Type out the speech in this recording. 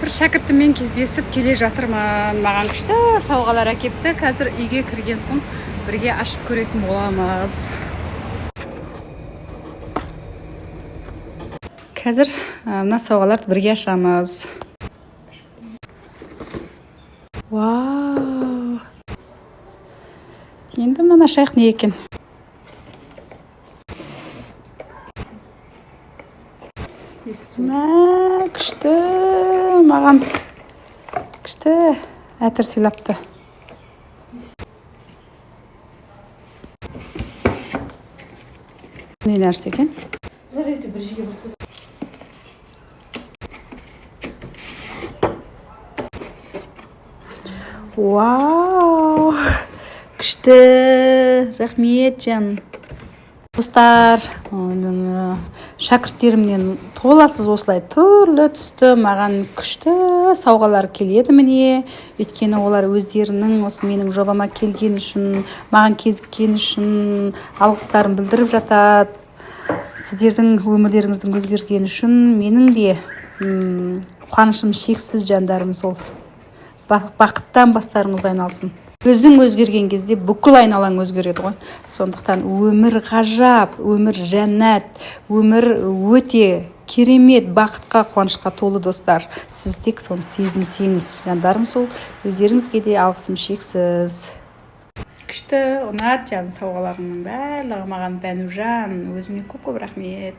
бір шәкіртіммен кездесіп келе жатырмын. Маған күшті сауғалар әкепті. Қазір үйге кірген соң бірге ашып көретін боламыз. Қазір мына сауғаларды бірге ашамыз. Вау! Енді мына шайық не екен? Күшті, маған күшті әтір сыйлапты. Не нәрсе екен? Вау! Күшті, рахмет жан. Достар, шәкірттерімнен толасыз осылай түрлі түсті маған күшті сауғалар келеді міне. Өйткені олар өздерінің осы менің жобама келген үшін, маған кезіккен үшін алғыстарын білдіріп жатады. Сіздердің өмірлеріңіздің өзгергені үшін менің де қуанышым шексіз жандарым сол. Бақыттан бастарыңыз айналсын. Өзің өзгерген кезде бүкіл айналаң өзгереді ғой. Сондықтан өмір ғажап, өмір жәннат, өмір өте керемет, бақытқа, қуанышқа толы достар. Сіз тек соны сезінсеңіз, жандарым сол, өздеріңізге де алғысым шексіз. Күшті, ұнат жан сауғаларыңның барлығы маған Бәнужан, өзіңе көп рахмет.